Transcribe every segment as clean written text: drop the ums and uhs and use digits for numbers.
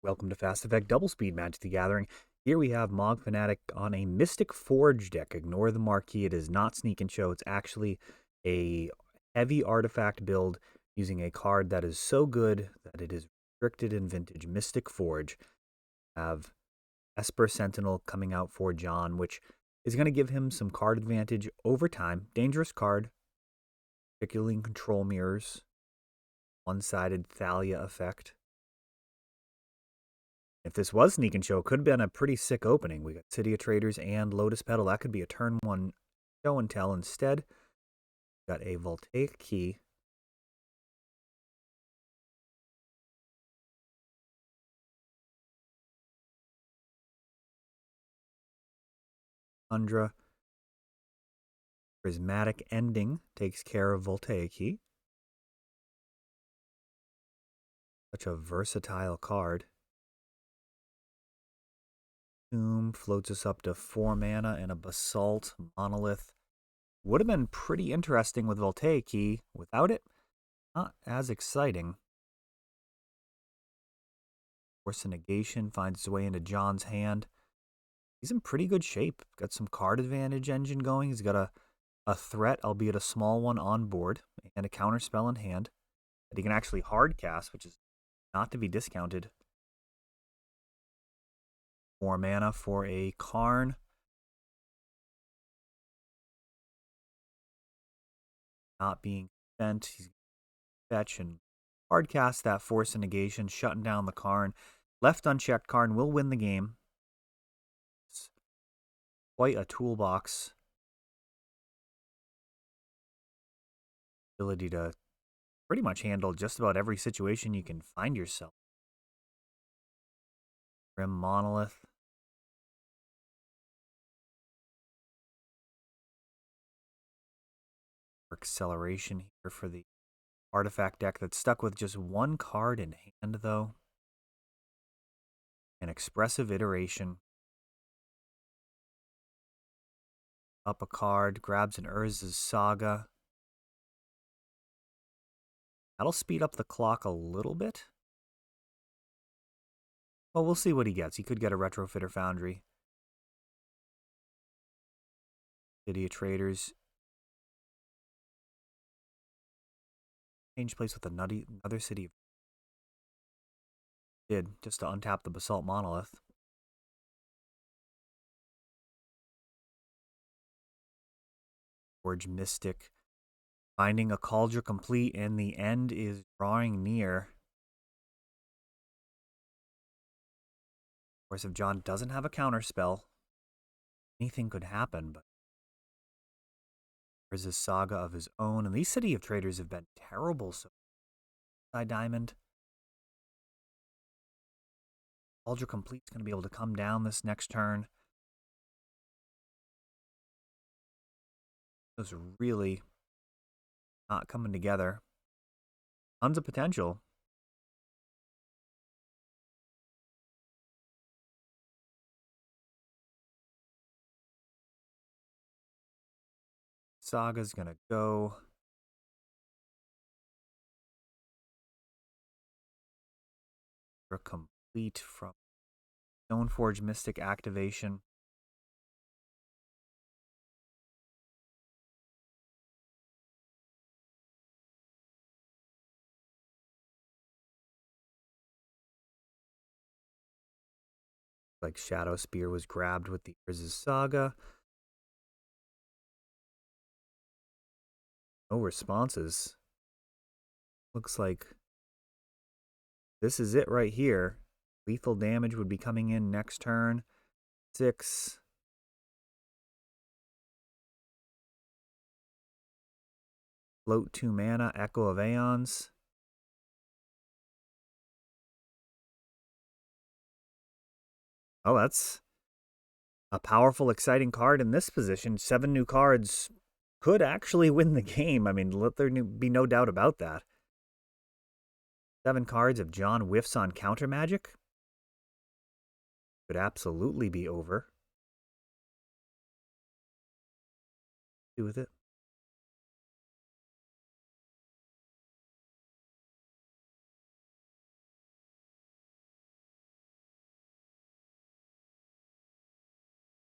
Welcome to Fast Effect Double Speed Magic the Gathering. Here we have Mog Fanatic on a Mystic Forge deck. Ignore the marquee, it is not Sneak and Show. It's actually a heavy artifact build using a card that is so good that it is restricted in Vintage. Mystic Forge. Have Esper Sentinel coming out for John, which is going to give him some card advantage over time. Dangerous card, particularly in control mirrors. One-sided Thalia effect. If this was Sneak and Show, it could have been a pretty sick opening. We got City of Traders and Lotus Petal. That could be a turn one show and tell. Instead, we got a Voltaic Key. Tundra. Prismatic Ending takes care of Voltaic Key. Such a versatile card. Tomb floats us up to 4 mana and a Basalt Monolith. Would have been pretty interesting with Voltaic Key. Without it, not as exciting. Force of Negation finds its way into John's hand. He's in pretty good shape. Got some card advantage engine going. He's got a threat, albeit a small one, on board, and a counter spell in hand that he can actually hard cast, which is not to be discounted. 4 mana for a Karn. Not being spent. He's going to fetch and hard cast that Force of Negation, shutting down the Karn. Left unchecked Karn will win the game. It's quite a toolbox. Ability to pretty much handle just about every situation you can find yourself. Grim Monolith. Acceleration here for the artifact deck that's stuck with just one card in hand, though. An Expressive Iteration. Up a card, grabs an Urza's Saga. That'll speed up the clock a little bit. Well, we'll see what he gets. He could get a Retrofitter Foundry. City of Traders. Change place with another City. Did, just to untap the Basalt Monolith. Forge Mystic. Finding a Cauldron complete, and the end is drawing near. Of course, if John doesn't have a counter spell, anything could happen, but there's a saga of his own, and these City of Traders have been terrible. So, Diamond. Cauldron Complete's going to be able to come down this next turn. Those really not coming together. Tons of potential. Saga's going to go. For complete from Stoneforge Mystic activation. Like Shadow Spear was grabbed with the Urza's Saga. No responses. Looks like this is it right here. Lethal damage would be coming in next turn. 6. Float 2 mana, Echo of Aeons. Oh, that's a powerful, exciting card in this position. 7 new cards could actually win the game. I mean, let there be no doubt about that. 7 cards if John whiffs on counter magic. Could absolutely be over. Do with it.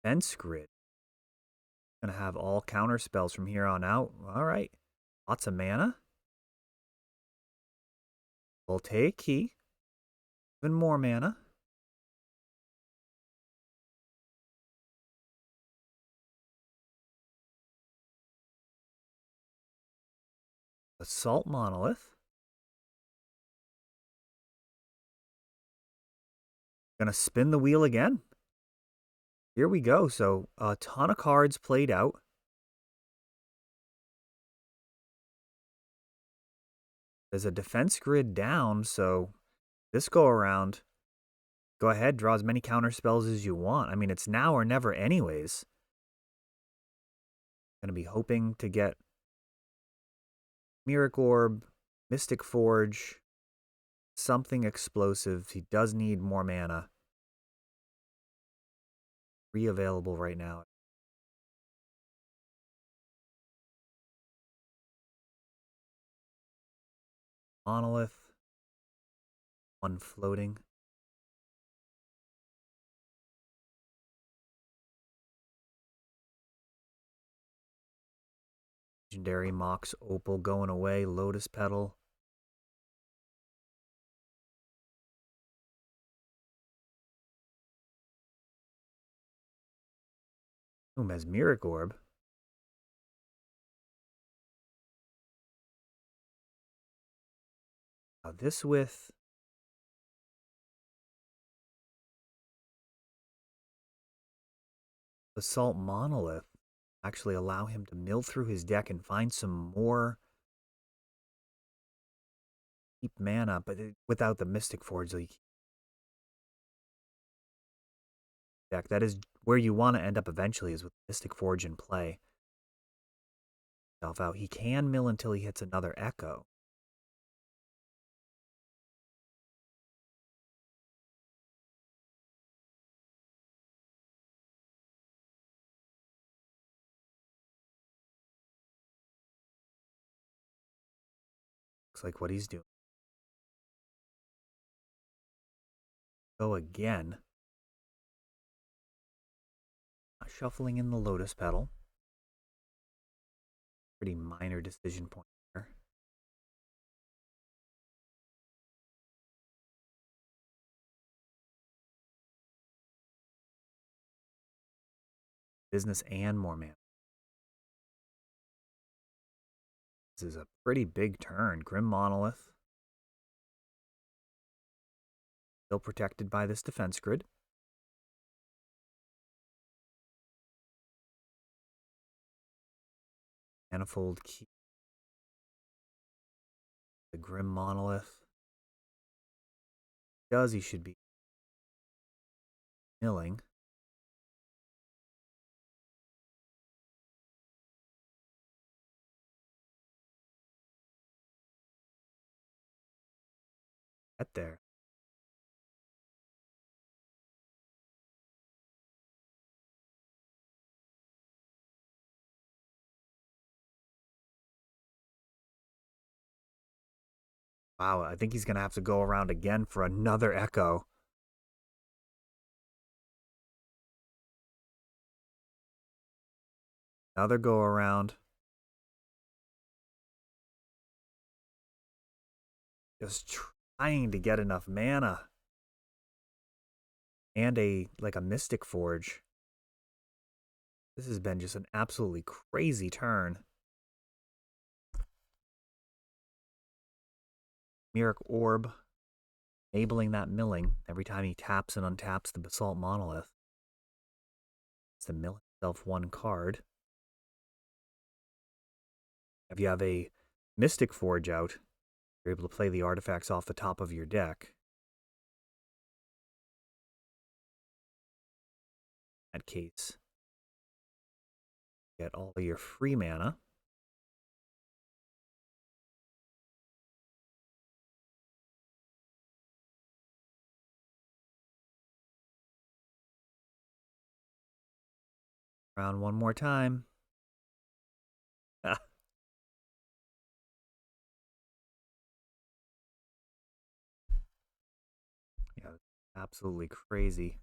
Fence Grid. Gonna have all counter spells from here on out. All right. Lots of mana. Voltaic Key. Even more mana. Assault Monolith. Gonna spin the wheel again. Here we go. So a ton of cards played out. There's a defense grid down, so this go around, go ahead, draw as many counter spells as you want. I mean, it's now or never anyways. Gonna be hoping to get Miracle Orb, Mystic Forge, something explosive. He does need more mana. 3 available right now. Monolith. 1 floating. Legendary Mox Opal going away. Lotus Petal. Ooh, Mesmeric Orb. Now this with Assault Monolith actually allow him to mill through his deck and find some more cheap mana, but without the Mystic Forge leak deck. That is where you want to end up eventually, is with Mystic Forge in play. Out. He can mill until he hits another Echo. Looks like what he's doing. Go again. Shuffling in the Lotus Petal. Pretty minor decision point there. Business and more mana. This is a pretty big turn. Grim Monolith. Still protected by this defense grid. Manifold Key. The Grim Monolith. He should be milling. Get there. Wow, I think he's going to have to go around again for another Echo. Another go around. Just trying to get enough mana. And a Mystic Forge. This has been just an absolutely crazy turn. Mirac Orb, enabling that milling every time he taps and untaps the Basalt Monolith. It's to mill himself 1 card. If you have a Mystic Forge out, you're able to play the artifacts off the top of your deck. In that case, get all of your free mana. Round 1 more time. Yeah, absolutely crazy.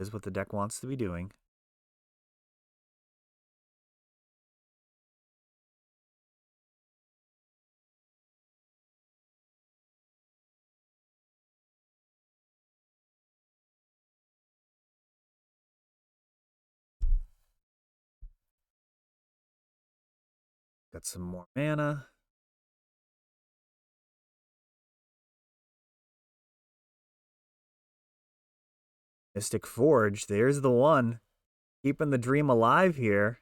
is what the deck wants to be doing. Got some more mana. Mystic Forge, there's the one. Keeping the dream alive here.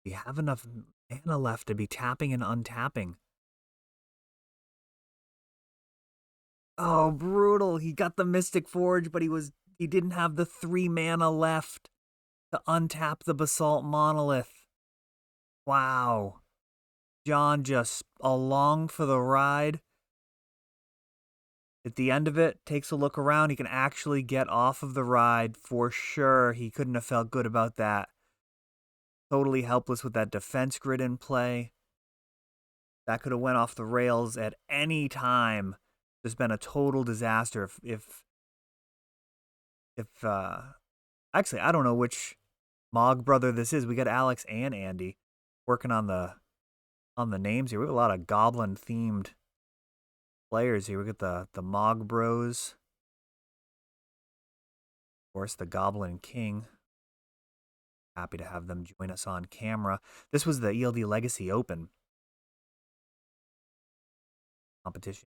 We have enough mana left to be tapping and untapping. Oh, brutal. He got the Mystic Forge, but he didn't have the 3 mana left to untap the Basalt Monolith. Wow. John just along for the ride. At the end of it, takes a look around. He can actually get off of the ride for sure. He couldn't have felt good about that. Totally helpless with that defense grid in play. That could have went off the rails at any time. Just been a total disaster if actually I don't know which Mog brother this is. We got Alex and Andy working on the names here. We have a lot of goblin themed players here. We got the Mog Bros. Of course, the Goblin King. Happy to have them join us on camera. This was the ELD Legacy Open competition.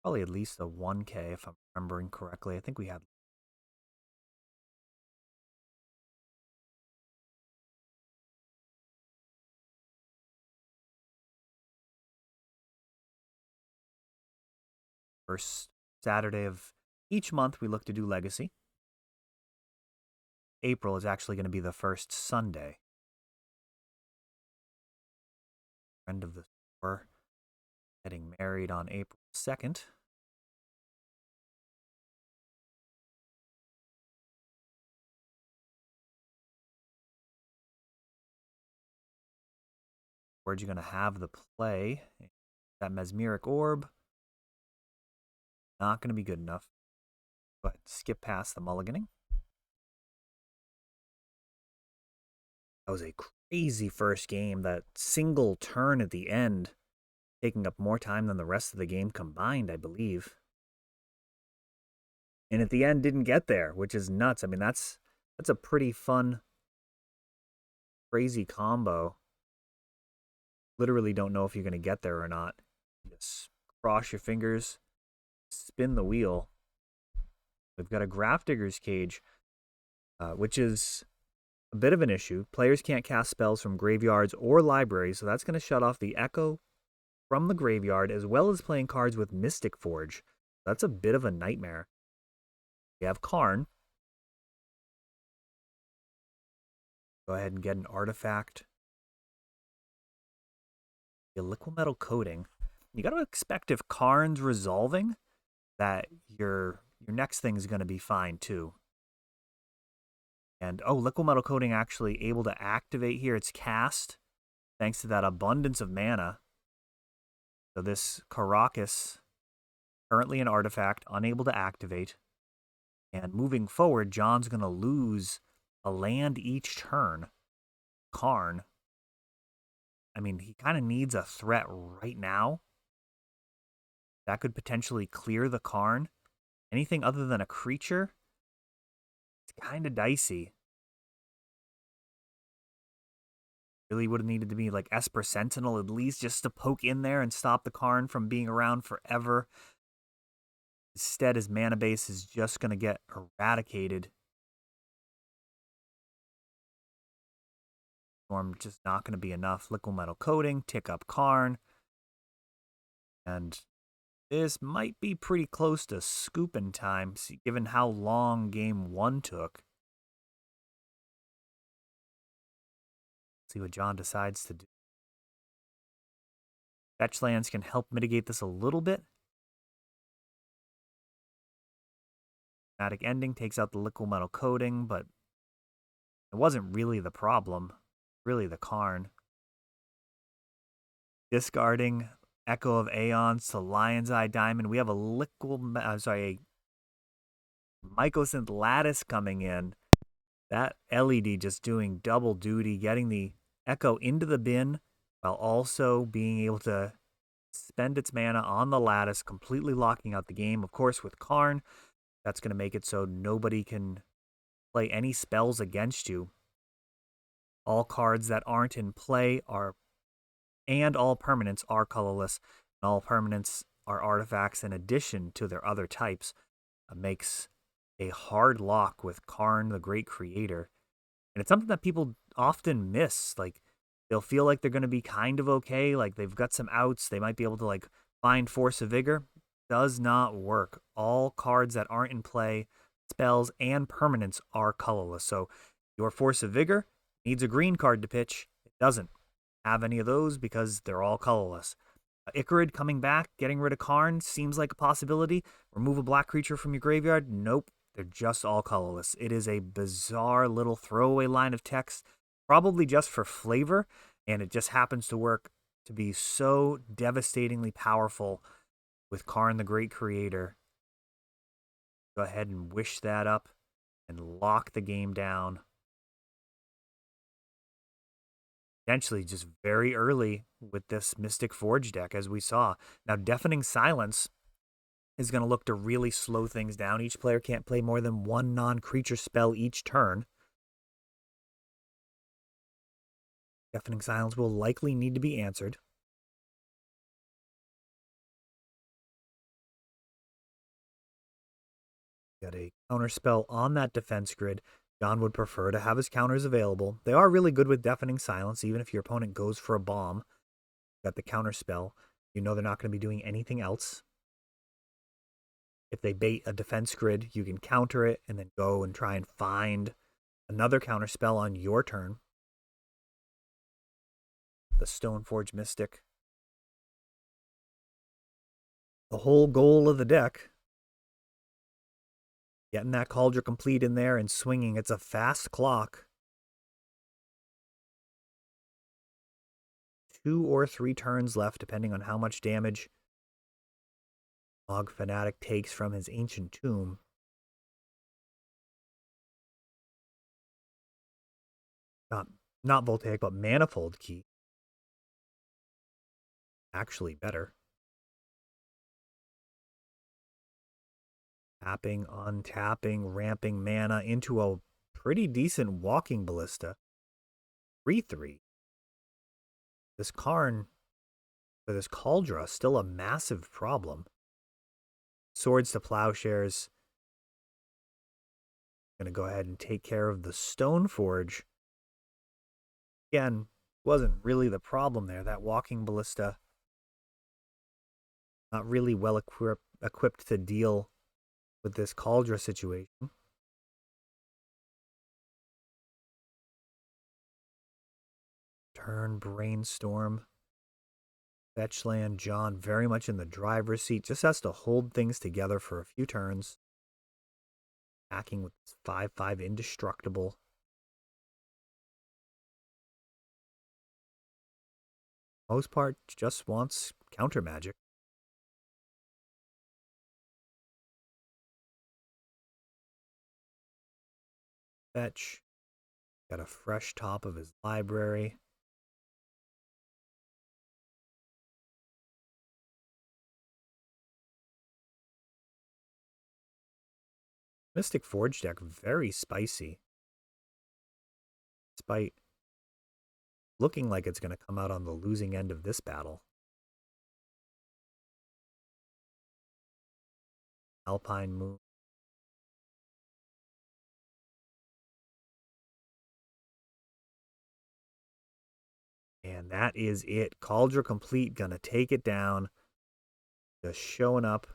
Probably at least a 1K if I'm remembering correctly. I think we had first Saturday of each month we look to do Legacy. April is actually going to be the first Sunday. Friend of the store getting married on April 2nd. Where'd you going to have the play? That Mesmeric Orb. Not going to be good enough. But skip past the mulliganing. That was a crazy first game. That single turn at the end, taking up more time than the rest of the game combined, I believe. And at the end, didn't get there, which is nuts. I mean, that's a pretty fun, crazy combo. Literally don't know if you're going to get there or not. Just cross your fingers, spin the wheel. We've got a Grafdigger's Cage, which is a bit of an issue. Players can't cast spells from graveyards or libraries, so that's going to shut off the Echo from the graveyard, as well as playing cards with Mystic Forge. That's a bit of a nightmare. We have Karn. Go ahead and get an artifact. The Liquimetal Coating. You got to expect if Karn's resolving, that your next thing is going to be fine too. And Liquimetal Coating actually able to activate here. It's cast thanks to that abundance of mana. So this Karakas, currently an artifact, unable to activate. And moving forward, John's going to lose a land each turn. Karn. I mean, he kind of needs a threat right now. That could potentially clear the Karn. Anything other than a creature, it's kind of dicey. Really would have needed to be like Esper Sentinel at least, just to poke in there and stop the Karn from being around forever. Instead, his mana base is just going to get eradicated. Storm just not going to be enough. Liquimetal Coating, tick up Karn. And this might be pretty close to scooping time, given how long game 1 took. See what John decides to do. Fetch lands can help mitigate this a little bit. Dramatic Ending takes out the Liquimetal Coating, but it wasn't really the problem. Really the Karn. Discarding Echo of Aeons to Lion's Eye Diamond. We have a a Mycosynth Lattice coming in. That LED just doing double duty, getting the Echo into the bin while also being able to spend its mana on the Lattice, completely locking out the game. Of course, with Karn, that's going to make it so nobody can play any spells against you. All cards that aren't in play are, and all permanents are colorless, and all permanents are artifacts in addition to their other types. Makes a hard lock with Karn, the Great Creator. And it's something that people often miss. Like, they'll feel like they're going to be kind of okay. Like, they've got some outs. They might be able to, like, find Force of Vigor. Does not work. All cards that aren't in play, spells, and permanents are colorless. So, your Force of Vigor needs a green card to pitch. It doesn't have any of those because they're all colorless. Icarid coming back, getting rid of Karn seems like a possibility. Remove a black creature from your graveyard? Nope. They're just all colorless. It is a bizarre little throwaway line of text, probably just for flavor, and it just happens to work to be so devastatingly powerful with Karn, the Great Creator. Go ahead and wish that up and lock the game down. Potentially just very early with this Mystic Forge deck, as we saw. Now, Deafening Silence is going to look to really slow things down. Each player can't play more than one non-creature spell each turn. Deafening Silence will likely need to be answered. Got a counter spell on that defense grid. John would prefer to have his counters available. They are really good with Deafening Silence, even if your opponent goes for a bomb. Got the counter spell. You know they're not going to be doing anything else. If they bait a defense grid, you can counter it and then go and try and find another counter spell on your turn. The Stoneforge Mystic. The whole goal of the deck, getting that Cauldron Complete in there and swinging. It's a fast clock. 2 or 3 turns left, depending on how much damage Mog Fanatic takes from his Ancient Tomb. Not Voltaic, but Manifold Key. Actually better. Tapping, untapping, ramping mana into a pretty decent Walking Ballista. 3/3. This Karn, or this Cauldra, still a massive problem. Swords to Plowshares. Gonna go ahead and take care of the Stoneforge. Again, wasn't really the problem there. That Walking Ballista, not really well equipped to deal with this Cauldra situation. Turn, Brainstorm. Fetchland, John very much in the driver's seat. Just has to hold things together for a few turns. Attacking with 5/5 Indestructible. Most part just wants counter magic. Fetch. Got a fresh top of his library. Mystic Forge deck, very spicy. Despite looking like it's going to come out on the losing end of this battle. Alpine Moon. And that is it. Cauldron Complete gonna take it down. Just showing up,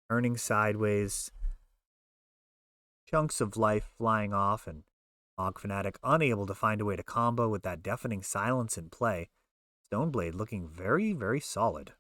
turning sideways. Chunks of life flying off, and Mog Fanatic unable to find a way to combo with that Deafening Silence in play. Stoneblade looking very, very solid.